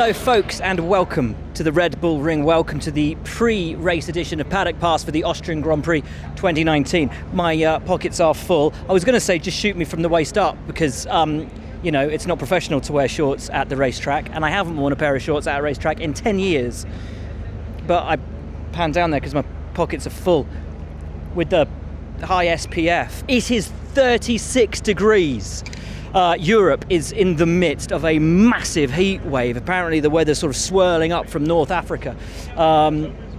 Hello folks and welcome to the Red Bull Ring. Welcome to the pre-race edition of Paddock Pass for the Austrian Grand Prix 2019. My pockets are full. I was going to say just shoot me from the waist up because you know, it's not professional to wear shorts at the racetrack, and I haven't worn a pair of shorts at a racetrack in 10 years. But I panned down there because my pockets are full with the high SPF. It is 36 degrees. Europe is in the midst of a massive heat wave. Apparently the weather's sort of swirling up from North Africa.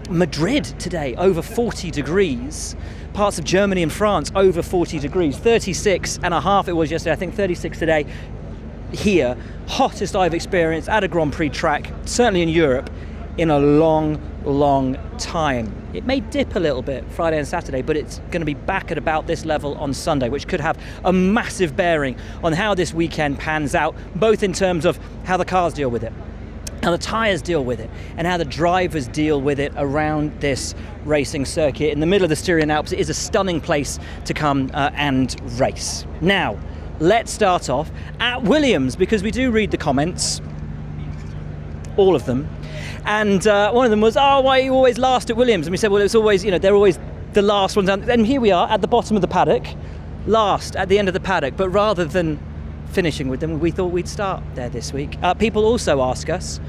Madrid today, over 40 degrees. Parts of Germany and France, over 40 degrees. 36 and a half it was yesterday, I think 36 today. Here, hottest I've experienced at a Grand Prix track, certainly in Europe, in a long time. It may dip a little bit Friday and Saturday, but it's going to be back at about this level on Sunday, which could have a massive bearing on how this weekend pans out, both in terms of how the cars deal with it, how the tyres deal with it, and how the drivers deal with it around this racing circuit. In the middle of the Styrian Alps, it is a stunning place to come and race. Now, let's start off at Williams, because we do read the comments, all of them. And one of them was, oh, why are you always last at Williams? And we said, well, it's always, you know, they're always the last ones. And here we are at the bottom of the paddock, last at the end of the paddock. But rather than finishing with them, we thought we'd start there this week. People also ask us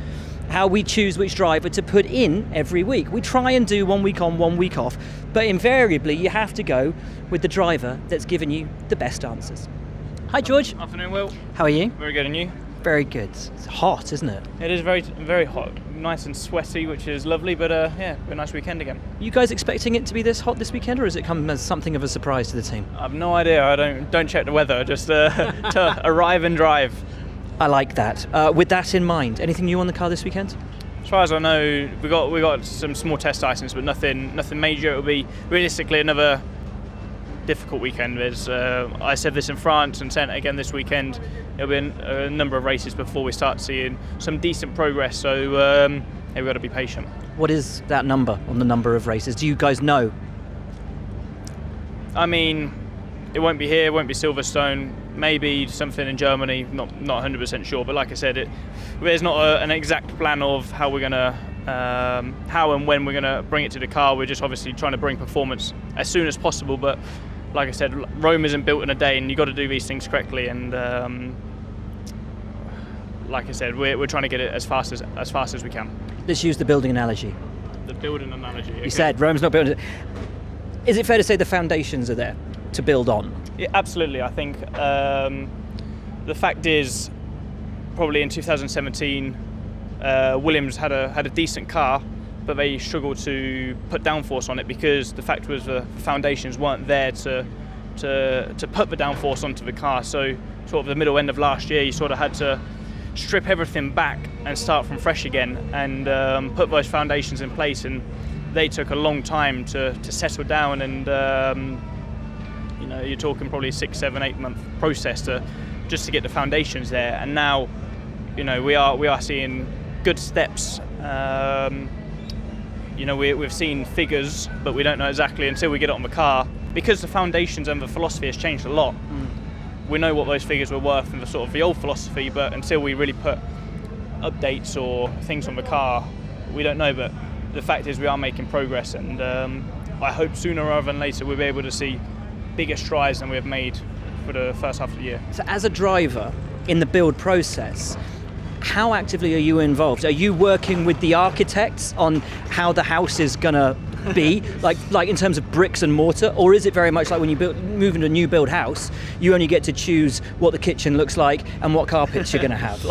how we choose which driver to put in every week. We try and do 1 week on, 1 week off. But invariably, you have to go with the driver that's given you the best answers. Hi, George. Afternoon, Will. How are you? Very good, and you? Very good. It's hot, isn't it? It is very hot, nice and sweaty, which is lovely. But yeah, a nice weekend again. You guys expecting it to be this hot this weekend, or has it come as something of a surprise to the team? I've no idea. I don't check the weather. Just to arrive and drive. I like that. With that in mind, anything new on the car this weekend? As far as I know, we got some small test items, but nothing major. It'll be realistically another difficult weekend. I said this in France and said it again this weekend. It'll be a number of races before we start seeing some decent progress, so yeah, we've got to be patient. What is that number on the number of races? Do you guys know? I mean, it won't be here, it won't be Silverstone, maybe something in Germany, not 100% sure, but like I said, there's not an exact plan of how we're going to how and when we're going to bring it to the car. We're just obviously trying to bring performance as soon as possible, but like I said, Rome isn't built in a day, and you've got to do these things correctly. And like I said, we're trying to get it as fast as we can. Let's use the building analogy. The building analogy. Okay. You said Rome's not built. Is it fair to say the foundations are there to build on? Yeah, absolutely. I think the fact is, probably in 2017, Williams had a decent car, but they struggled to put downforce on it because the fact was the foundations weren't there to put the downforce onto the car. So sort of the middle end of last year, you sort of had to strip everything back and start from fresh again and put those foundations in place, and they took a long time to settle down, and you know, you're talking probably 6, 7, 8 month process just to get the foundations there. And now, you know, we are seeing good steps. You know, we've seen figures, but we don't know exactly until we get it on the car, because the foundations and the philosophy has changed a lot. We know what those figures were worth in the sort of the old philosophy, but until we really put updates or things on the car, we don't know. But the fact is, we are making progress, and I hope sooner rather than later we'll be able to see bigger strides than we have made for the first half of the year. So as a driver in the build process, how actively are you involved? Are you working with the architects on how the house is gonna be, like in terms of bricks and mortar, or is it very much like when you move into a new build house, you only get to choose what the kitchen looks like and what carpets you're gonna have?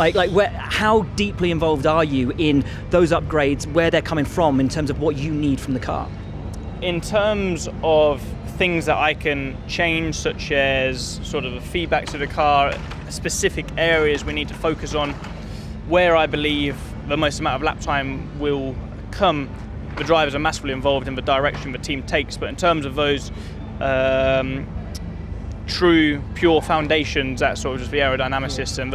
How deeply involved are you in those upgrades, where they're coming from in terms of what you need from the car? In terms of things that I can change, such as sort of the feedback to the car, specific areas we need to focus on, where I believe the most amount of lap time will come, the drivers are massively involved in the direction the team takes. But in terms of those true, pure foundations, that's sort of just the aerodynamicists and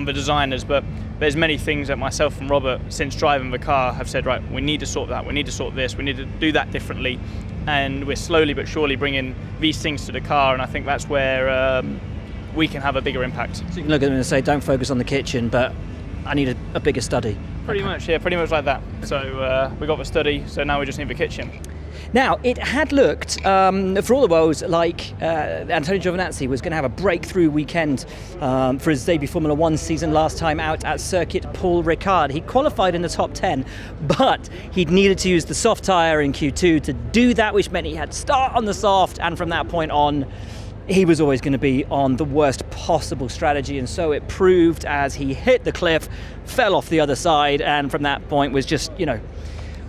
the designers. But there's many things that myself and Robert, since driving the car, have said, right, we need to sort that, we need to sort this, we need to do that differently. And we're slowly but surely bringing these things to the car, and I think that's where we can have a bigger impact. So you can look at them and say, don't focus on the kitchen, but I need a bigger study. Pretty much like that. So we got the study, so now we just need the kitchen. Now, it had looked, for all the worlds, like Antonio Giovinazzi was going to have a breakthrough weekend for his debut Formula 1 season last time out at Circuit Paul Ricard. He qualified in the top 10, but he'd needed to use the soft tyre in Q2 to do that, which meant he had to start on the soft, and from that point on, he was always going to be on the worst possible strategy, and so it proved as he hit the cliff, fell off the other side, and from that point was just,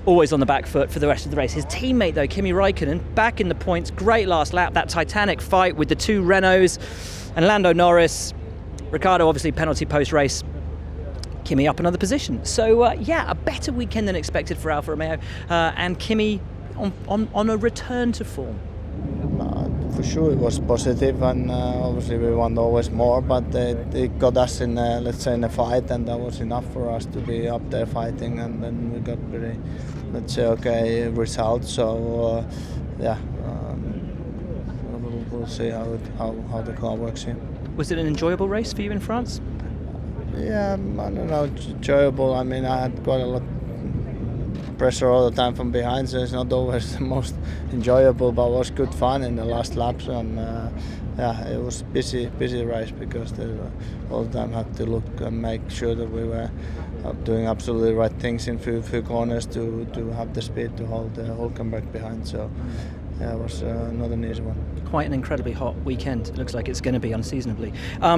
always on the back foot for the rest of the race. His teammate, though, Kimi Räikkönen, back in the points, great last lap, that titanic fight with the two Renaults and Lando Norris. Ricciardo, obviously, penalty post-race. Kimi up another position. So, a better weekend than expected for Alfa Romeo, and Kimi on a return to form. For sure it was positive, and obviously we want always more, but it got us in in a fight, and that was enough for us to be up there fighting, and then we got very, okay result. So we'll see how the car works here. Was it an enjoyable race for you in France? Yeah, I don't know, enjoyable. I mean, I had quite a lot pressure all the time from behind, so it's not always the most enjoyable, but it was good fun in the last laps, and it was busy race because they all the time had to look and make sure that we were doing absolutely the right things in few corners to have the speed to hold Hülkenberg behind. So it was not an easy one. Quite an incredibly hot weekend. It looks like it's going to be unseasonably. How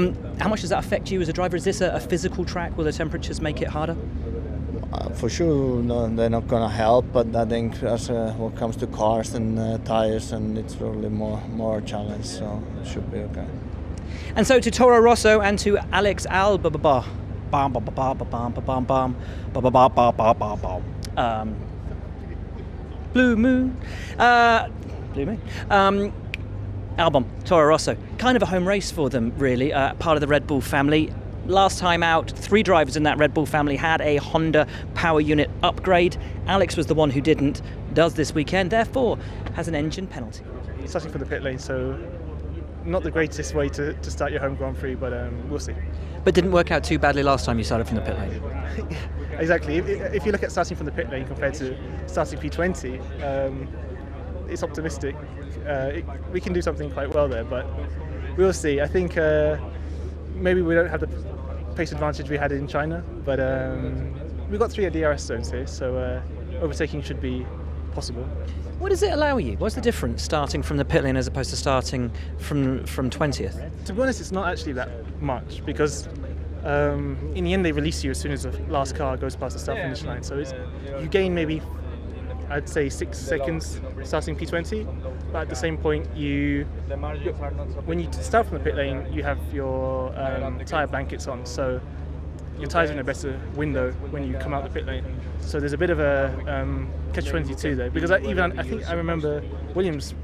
much does that affect you as a driver? Is this a physical track? Will the temperatures make it harder? For sure, no, they're not going to help, but I think as what comes to cars and tyres, and it's probably more challenge, so it should be okay. And so to Toro Rosso and to Alex Albon. Blue Moon. Albon, Toro Rosso, kind of a home race for them, really, part of the Red Bull family. Last time out, 3 drivers in that Red Bull family had a Honda power unit upgrade. Alex was the one who didn't, does this weekend, therefore has an engine penalty. Starting from the pit lane, so not the greatest way to start your home Grand Prix, but we'll see. But didn't work out too badly last time you started from the pit lane. Exactly. If you look at starting from the pit lane compared to starting P20, it's optimistic. We can do something quite well there, but we'll see. I think maybe we don't have the pace advantage we had in China, but we've got 3 DRS zones here, so overtaking should be possible. What does it allow you? What's the difference starting from the pit lane as opposed to starting from 20th? To be honest, it's not actually that much, because in the end they release you as soon as the last car goes past the start finish line, so you gain maybe, I'd say, 6 seconds starting P20, but at the same point when you start from the pit lane you have your tyre blankets on, so your tyres are in a better window when you come out the pit lane. So there's a bit of a catch-22 there, because I think I remember Williams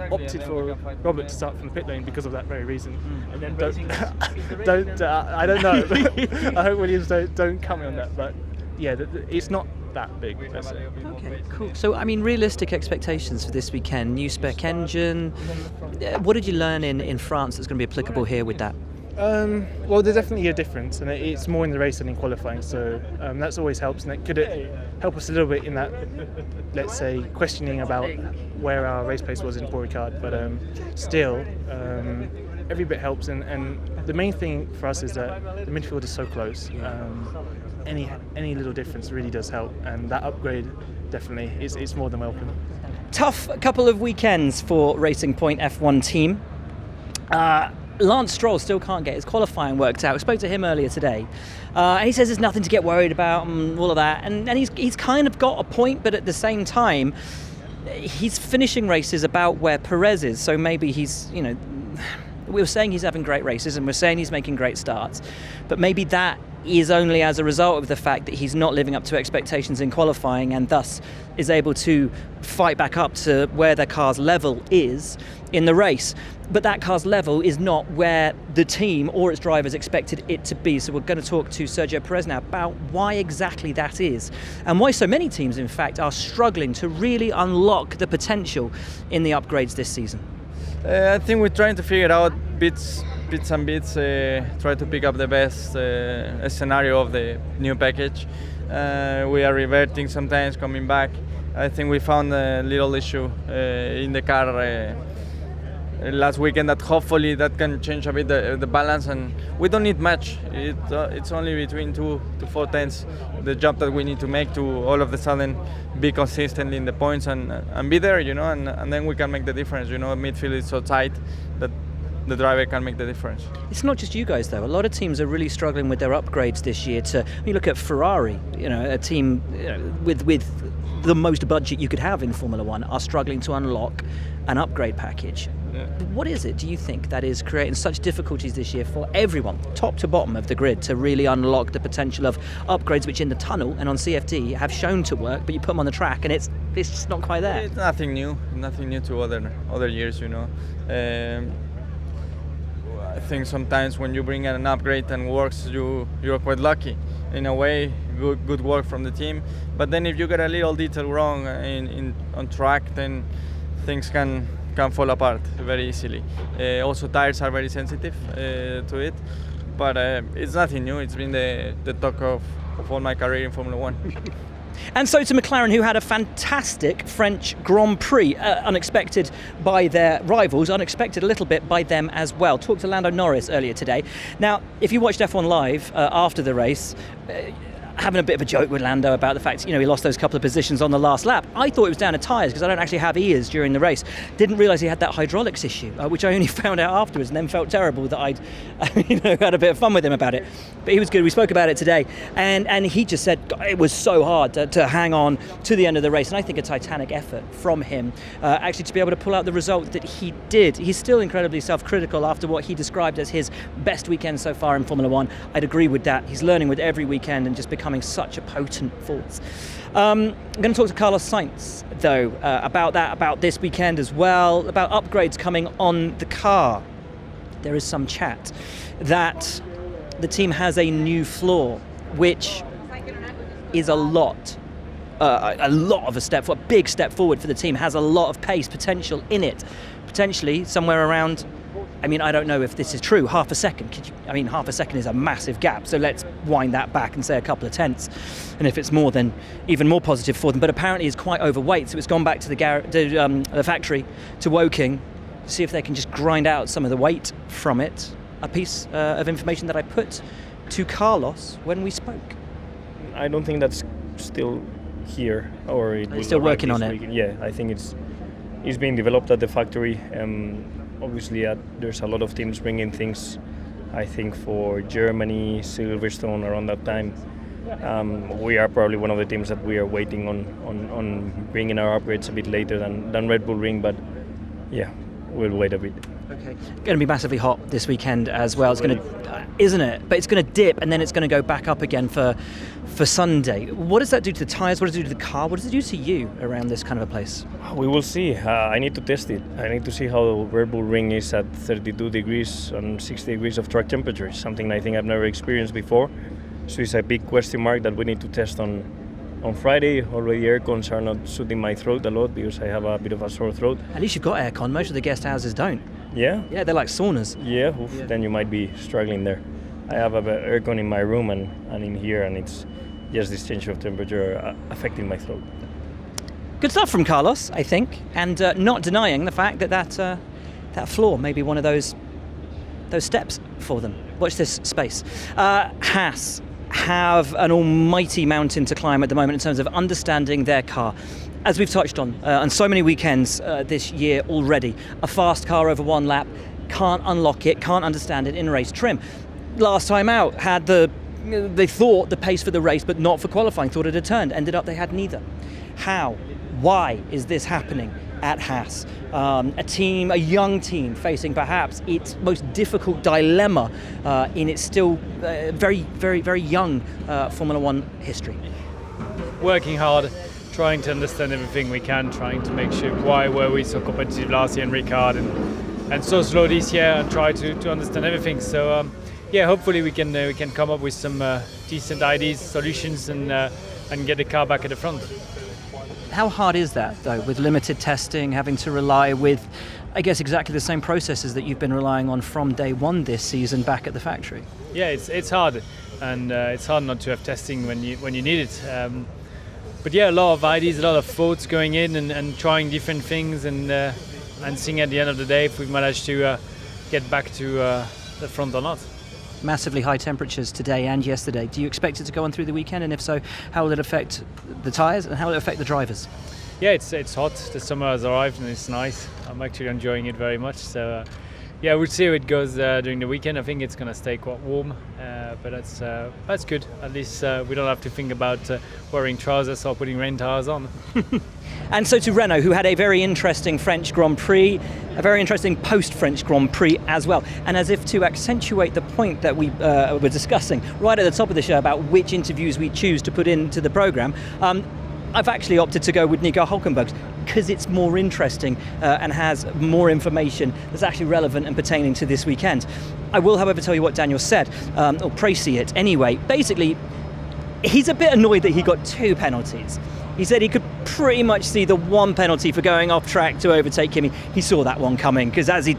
opted for Robert to start from the pit lane because of that very reason. And then I don't know. I hope Williams don't comment on that, but yeah, it's not that big, let's say. Okay, cool. So, I mean, realistic expectations for this weekend, new spec engine. What did you learn in France that's going to be applicable here with that? Well, there's definitely a difference, and it's more in the race than in qualifying, so that's always helps, and it could help us a little bit in that, let's say, questioning about where our race pace was in Paul Ricard, but still, every bit helps, and the main thing for us is that the midfield is so close. Any little difference really does help, and that upgrade definitely is more than welcome. Tough couple of weekends for Racing Point F1 team. Lance Stroll still can't get his qualifying worked out. I spoke to him earlier today, and he says there's nothing to get worried about and all of that. And he's kind of got a point, but at the same time, he's finishing races about where Perez is. So maybe he's, we were saying he's having great races and we're saying he's making great starts, but maybe that is only as a result of the fact that he's not living up to expectations in qualifying, and thus is able to fight back up to where their car's level is in the race. But that car's level is not where the team or its drivers expected it to be. So we're going to talk to Sergio Perez now about why exactly that is, and why so many teams, in fact, are struggling to really unlock the potential in the upgrades this season. I think we're trying to figure out bits and bits, try to pick up the best scenario of the new package. We are reverting sometimes, coming back. I think we found a little issue in the car last weekend that hopefully that can change a bit the balance, and we don't need much. It's only between 2 to 4 tenths the job that we need to make to all of a sudden be consistent in the points and be there, and then we can make the difference. Midfield is so tight that the driver can make the difference. It's not just you guys though. A lot of teams are really struggling with their upgrades this year. You look at Ferrari, a team with the most budget you could have in Formula One, are struggling to unlock an upgrade package. Yeah. What is it, do you think, that is creating such difficulties this year for everyone, top to bottom of the grid, to really unlock the potential of upgrades which in the tunnel and on CFD have shown to work, but you put them on the track and it's just not quite there? It's nothing new to other years, I think sometimes when you bring an upgrade and works, you're quite lucky. In a way, good work from the team. But then if you get a little detail wrong on track, then things can fall apart very easily. Also, tires are very sensitive to it. But it's nothing new. It's been the talk of all my career in Formula One. And so to McLaren, who had a fantastic French Grand Prix, unexpected by their rivals, unexpected a little bit by them as well. Talked to Lando Norris earlier today. Now, if you watched F1 Live after the race, having a bit of a joke with Lando about the fact, he lost those couple of positions on the last lap. I thought it was down to tyres because I don't actually have ears during the race. Didn't realise he had that hydraulics issue, which I only found out afterwards, and then felt terrible that I'd had a bit of fun with him about it. But he was good. We spoke about it today, and he just said it was so hard to hang on to the end of the race, and I think a titanic effort from him actually to be able to pull out the result that he did. He's still incredibly self-critical after what he described as his best weekend so far in Formula One. I'd agree with that. He's learning with every weekend and just becoming such a potent force. I'm going to talk to Carlos Sainz though about this weekend as well, about upgrades coming on the car. There is some chat that the team has a new floor, which is a big step forward for the team, has a lot of pace potential in it, potentially somewhere around, I don't know if this is true, half a second. Half a second is a massive gap, so let's wind that back and say a couple of tenths. And if it's more, then even more positive for them. But apparently it's quite overweight, so it's gone back to the factory, to Woking, to see if they can just grind out some of the weight from it. A piece of information that I put to Carlos when we spoke. I don't think that's still here, or it They're still working on it. Weekend. Yeah, I think it's being developed at the factory. Obviously, there's a lot of teams bringing things, I think, for Germany, Silverstone around that time. We are probably one of the teams that we are waiting on bringing our upgrades a bit later than Red Bull Ring, but yeah, we'll wait a bit. Okay. Going to be massively hot this weekend as well. It's going to, isn't it? But it's going to dip and then it's going to go back up again for Sunday. What does that do to the tyres? What does it do to the car? What does it do to you around this kind of a place? We will see. I need to test it. I need to see how Red Bull Ring is at 32 degrees and 60 degrees of track temperature. It's something I think I've never experienced before. So it's a big question mark that we need to test on Friday. Already air cons are not suiting my throat a lot because I have a bit of a sore throat. At least you've got aircon. Most of the guest houses don't. Yeah? Yeah, they're like saunas. Yeah, then you might be struggling there. I have an aircon in my room and in here, and it's just this change of temperature affecting my throat. Good stuff from Carlos, I think, and not denying the fact that floor may be one of those steps for them. Watch this space. Haas have an almighty mountain to climb at the moment in terms of understanding their car. As we've touched on so many weekends this year already, a fast car over one lap, can't unlock it, can't understand it in race trim. Last time out, they thought the pace for the race, but not for qualifying, thought it had turned. Ended up they had neither. How? Why is this happening at Haas? A young team facing perhaps its most difficult dilemma in its still very, very, very young Formula One history. Working hard, trying to understand everything we can, trying to make sure why were we so competitive last year in Ricard and so slow this year, and try to understand everything. So hopefully we can come up with some decent ideas, solutions, and get the car back at the front. How hard is that, though, with limited testing, having to rely with I guess exactly the same processes that you've been relying on from day one this season back at the factory. Yeah, it's hard, and it's hard not to have testing when you need it. But yeah, a lot of ideas, a lot of thoughts going in and trying different things and seeing at the end of the day if we've managed to get back to the front or not. Massively high temperatures today and yesterday. Do you expect it to go on through the weekend? And if so, how will it affect the tyres and how will it affect the drivers? Yeah, it's hot. The summer has arrived and it's nice. I'm actually enjoying it very much. So yeah, we'll see how it goes during the weekend. I think it's going to stay quite warm, but that's good. At least we don't have to think about wearing trousers or putting rain tires on. And so to Renault, who had a very interesting French Grand Prix, a very interesting post-French Grand Prix as well. And as if to accentuate the point that we were discussing right at the top of the show about which interviews we choose to put into the programme, I've actually opted to go with Nico Hülkenberg because it's more interesting and has more information that's actually relevant and pertaining to this weekend. I will, however, tell you what Daniel said, or Prix it anyway. Basically, he's a bit annoyed that he got 2 penalties. He said he could pretty much see the 1 penalty for going off track to overtake Kimi. He saw that one coming because as he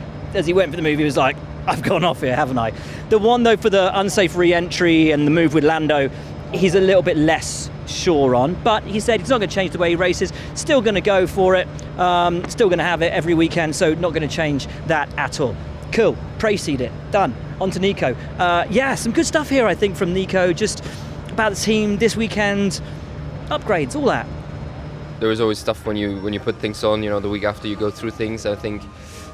went for the move, he was like, I've gone off here, haven't I? The one, though, for the unsafe re-entry and the move with Lando, he's a little bit less sure on, but he said he's not going to change the way he races, still going to go for it, still going to have it every weekend, so not going to change that at all. Cool, Prayseed it, done. On to Nico. Yeah, some good stuff here, I think, from Nico, just about the team this weekend, upgrades, all that. There is always stuff when you put things on, the week after you go through things. I think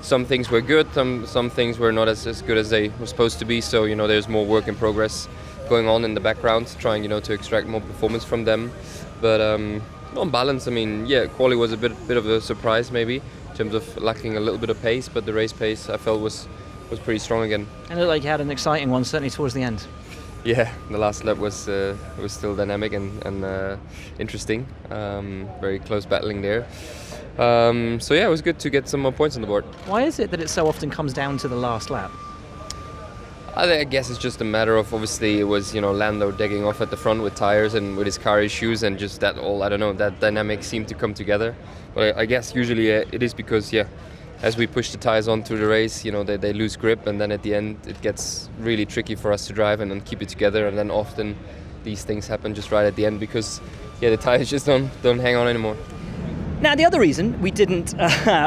some things were good, some things were not as good as they were supposed to be, so there's more work in progress going on in the background, trying to extract more performance from them. But on balance, quali was a bit of a surprise maybe in terms of lacking a little bit of pace, but the race pace I felt was pretty strong again. And it looked like you had an exciting one, certainly towards the end. Yeah, the last lap was still dynamic and interesting. Very close battling there. So yeah, it was good to get some more points on the board. Why is it that it so often comes down to the last lap? I guess it's just a matter of, obviously, it was Lando digging off at the front with tires and with his car issues, and just that all, I don't know, that dynamic seemed to come together. But I guess usually it is because, as we push the tires on through the race, they lose grip, and then at the end it gets really tricky for us to drive and then keep it together, and then often these things happen just right at the end because, the tires just don't hang on anymore. Now, the other reason we didn't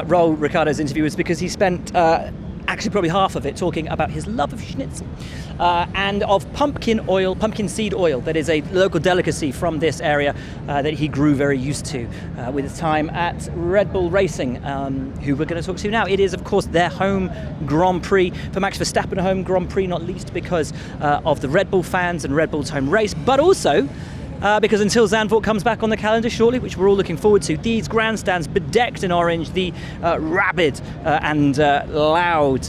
roll Ricciardo's interview was because he spent actually probably half of it talking about his love of schnitzel and of pumpkin seed oil, that is a local delicacy from this area that he grew very used to with his time at Red Bull Racing, who we're going to talk to now. It is, of course, their home Grand Prix. For Max Verstappen, a home Grand Prix, not least because of the Red Bull fans and Red Bull's home race, but also because until Zandvoort comes back on the calendar shortly, which we're all looking forward to, these grandstands bedecked in orange, the rabid and loud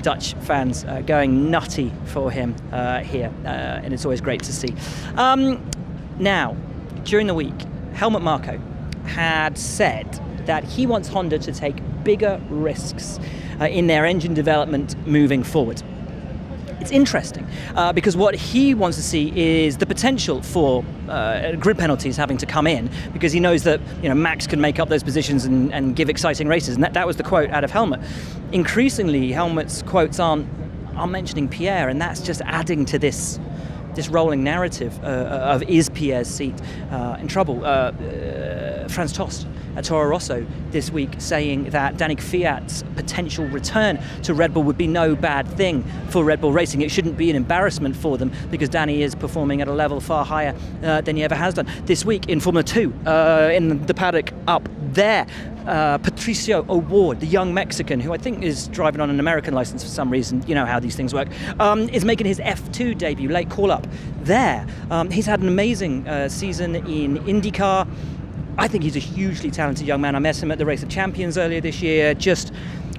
Dutch fans going nutty for him here, and it's always great to see. Now, during the week, Helmut Marko had said that he wants Honda to take bigger risks in their engine development moving forward. It's interesting because what he wants to see is the potential for grid penalties having to come in, because he knows that Max can make up those positions and give exciting races, and that was the quote out of Helmut. Increasingly, Helmut's quotes aren't mentioning Pierre, and that's just adding to this rolling narrative of is Pierre's seat in trouble. Franz Tost at Toro Rosso this week saying that Danik Fiat's potential return to Red Bull would be no bad thing for Red Bull Racing. It shouldn't be an embarrassment for them because Danny is performing at a level far higher than he ever has done. This week in Formula 2, in the paddock up there, Patricio O'Ward, the young Mexican, who I think is driving on an American license for some reason, you know how these things work, is making his F2 debut, late call-up there. He's had an amazing season in IndyCar. I think he's a hugely talented young man. I met him at the Race of Champions earlier this year.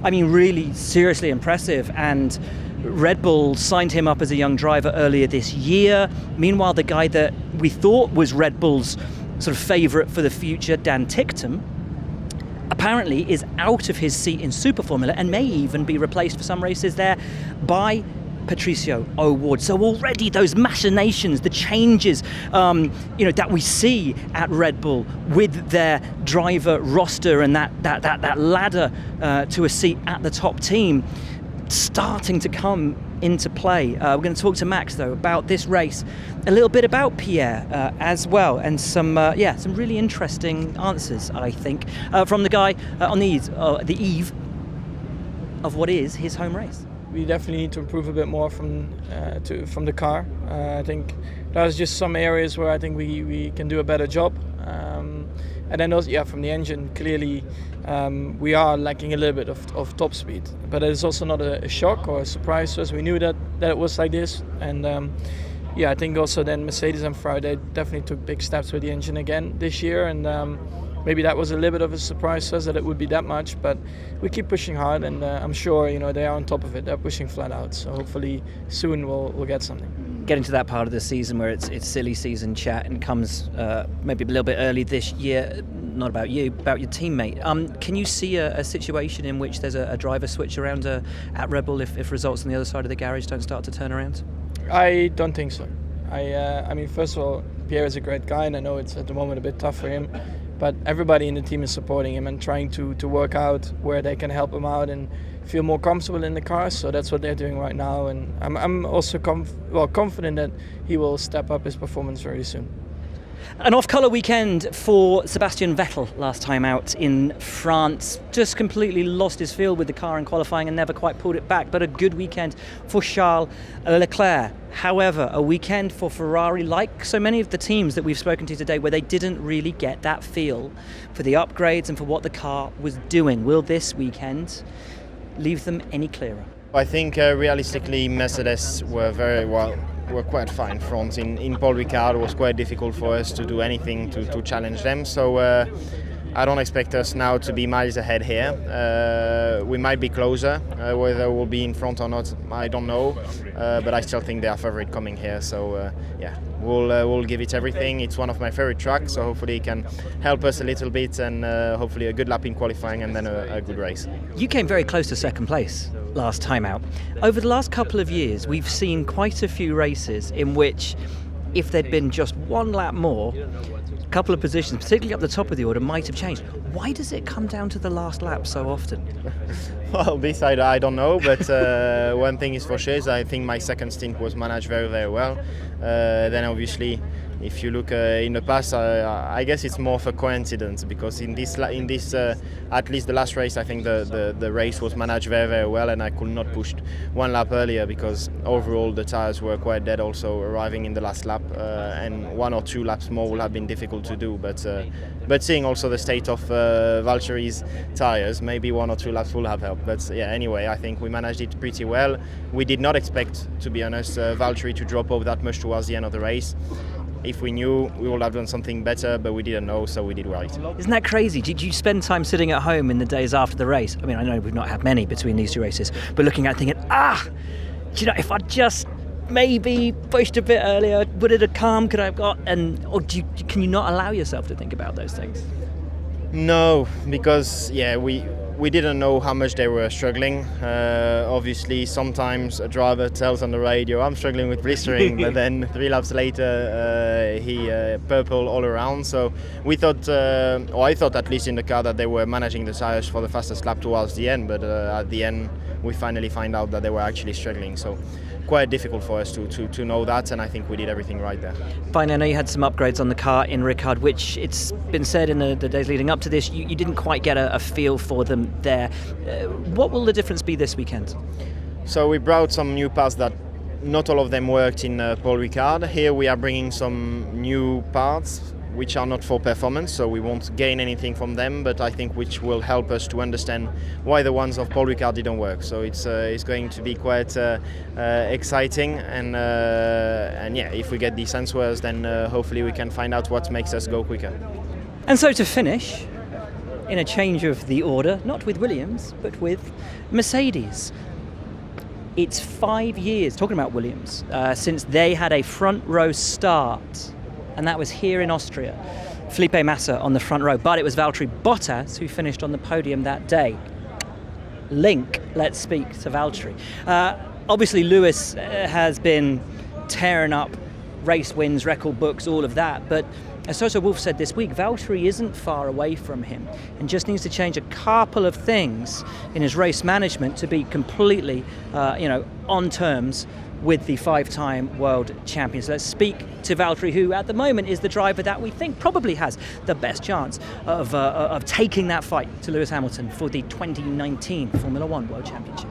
Really seriously impressive. And Red Bull signed him up as a young driver earlier this year. Meanwhile, the guy that we thought was Red Bull's sort of favourite for the future, Dan Ticktum, apparently is out of his seat in Super Formula and may even be replaced for some races there by Patricio O'Ward. So already those machinations, the changes, that we see at Red Bull with their driver roster and that ladder to a seat at the top team starting to come into play. We're going to talk to Max though about this race, a little bit about Pierre as well, and some really interesting answers, I think, from the guy on the eve of what is his home race. We definitely need to improve a bit more from the car. I think there's just some areas where I think we can do a better job. And then also, from the engine, clearly we are lacking a little bit of top speed. But it's also not a shock or a surprise to us. We knew that it was like this. And I think also then Mercedes and Ferrari, they definitely took big steps with the engine again this year. And maybe that was a little bit of a surprise to us that it would be that much. But we keep pushing hard, and I'm sure they are on top of it. They're pushing flat out. So hopefully soon we'll get something. Getting to that part of the season where it's silly season chat and comes maybe a little bit early this year, not about you, about your teammate. Can you see a situation in which there's a driver switch around at Red Bull if results on the other side of the garage don't start to turn around? I don't think so. I mean, first of all, Pierre is a great guy, and I know it's at the moment a bit tough for him, but everybody in the team is supporting him and trying to work out where they can help him out and feel more comfortable in the car. So that's what they're doing right now, and I'm also confident that he will step up his performance very soon. An off-colour weekend for Sebastian Vettel last time out in France. Just completely lost his feel with the car in qualifying and never quite pulled it back. But a good weekend for Charles Leclerc. However, a weekend for Ferrari, like so many of the teams that we've spoken to today, where they didn't really get that feel for the upgrades and for what the car was doing. Will this weekend leave them any clearer? I think realistically Mercedes were quite fine front. In Paul Ricard, it was quite difficult for us to do anything to challenge them. So I don't expect us now to be miles ahead here. We might be closer. Whether we'll be in front or not, I don't know. But I still think they are favourite coming here. So we'll give it everything. It's one of my favourite tracks, so hopefully it can help us a little bit, and hopefully a good lap in qualifying and then a good race. You came very close to second place last time out. Over the last couple of years, we've seen quite a few races in which, if there'd been just one lap more, a couple of positions, particularly up the top of the order, might have changed. Why does it come down to the last lap so often? Well, this I don't know, but one thing is for sure is I think my second stint was managed very, very well. Then obviously, if you look in the past, I guess it's more of a coincidence, because in this at least the last race, I think the race was managed very, very well, and I could not push one lap earlier because overall the tires were quite dead also arriving in the last lap, and one or two laps more would have been difficult to do. But seeing also the state of Valtteri's tires, maybe one or two laps will have helped. But anyway, I think we managed it pretty well. We did not expect, to be honest, Valtteri to drop off that much towards the end of the race. If we knew, we would have done something better, but we didn't know, so we did right. Isn't that crazy? Did you spend time sitting at home in the days after the race? I mean, I know we've not had many between these two races, but looking at it thinking, if I just maybe pushed a bit earlier, would it have come? Could I have got? Or can you not allow yourself to think about those things? No, because we didn't know how much they were struggling. Obviously, sometimes a driver tells on the radio, I'm struggling with blistering, but then 3 laps later, he purple all around. So we thought, or I thought at least in the car, that they were managing the tires for the fastest lap towards the end, but at the end, we finally find out that they were actually struggling. So quite difficult for us to know that, and I think we did everything right there. Finally, I know you had some upgrades on the car in Ricard, which it's been said in the days leading up to this, you didn't quite get a feel for them there. What will the difference be this weekend? So we brought some new parts that not all of them worked in Paul Ricard. Here we are bringing some new parts which are not for performance, so we won't gain anything from them, but I think which will help us to understand why the ones of Paul Ricard didn't work. So it's going to be quite exciting, and if we get these answers, then hopefully we can find out what makes us go quicker. And so to finish, in a change of the order, not with Williams, but with Mercedes. It's 5 years, talking about Williams, since they had a front row start, and that was here in Austria. Felipe Massa on the front row, but it was Valtteri Bottas who finished on the podium that day. Link, let's speak to Valtteri. obviously Lewis has been tearing up race wins, record books, all of that, but as Toto Wolff said this week, Valtteri isn't far away from him and just needs to change a couple of things in his race management to be completely, on terms with the 5-time world champion. So let's speak to Valtteri, who at the moment is the driver that we think probably has the best chance of taking that fight to Lewis Hamilton for the 2019 Formula One World Championship.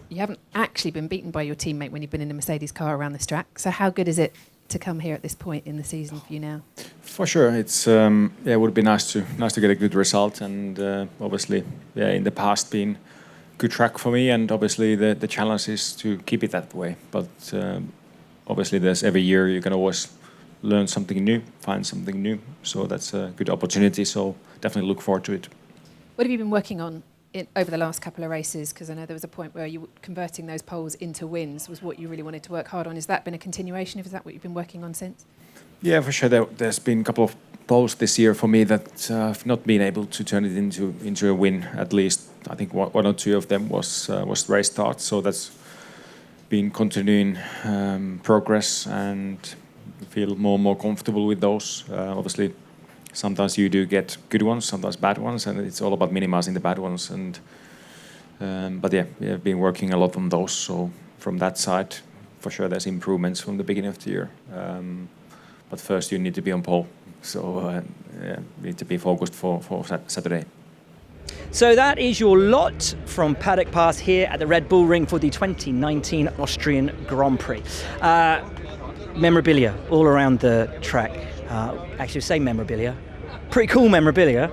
You haven't actually been beaten by your teammate when you've been in a Mercedes car around this track. So how good is it to come here at this point in the season for you now? For sure, it's it would be nice to get a good result, and obviously, in the past been good track for me, and obviously the challenge is to keep it that way. But obviously, there's every year you can always learn something new, find something new. So that's a good opportunity. So definitely look forward to it. What have you been working on over the last couple of races? Because I know there was a point where you converting those poles into wins was what you really wanted to work hard on. Has that been a continuation? Is that what you've been working on since? Yeah, for sure. There's been a couple of poles this year for me that I've not been able to turn it into a win. At least I think one or two of them was race starts. So that's been continuing progress, and feel more and more comfortable with those. Obviously, sometimes you do get good ones, sometimes bad ones, and it's all about minimizing the bad ones. And but I've been working a lot on those. So from that side, for sure, there's improvements from the beginning of the year. But first, you need to be on pole. So you need to be focused for Saturday. So that is your lot from Paddock Pass here at the Red Bull Ring for the 2019 Austrian Grand Prix. Memorabilia all around the track. Actually, say memorabilia. Pretty cool memorabilia.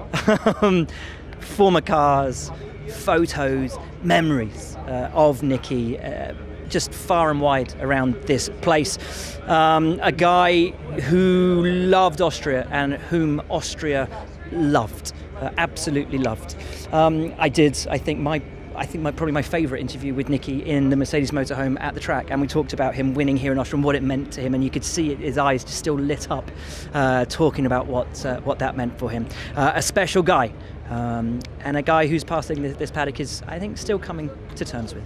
Former cars, photos, memories of Nicky, just far and wide around this place. A guy who loved Austria and whom Austria loved, absolutely loved. I think probably my favourite interview with Nicky in the Mercedes motorhome at the track, and we talked about him winning here in Austria and what it meant to him, and you could see his eyes just still lit up talking about what that meant for him. A special guy, and a guy whose passing this paddock is, I think, still coming to terms with.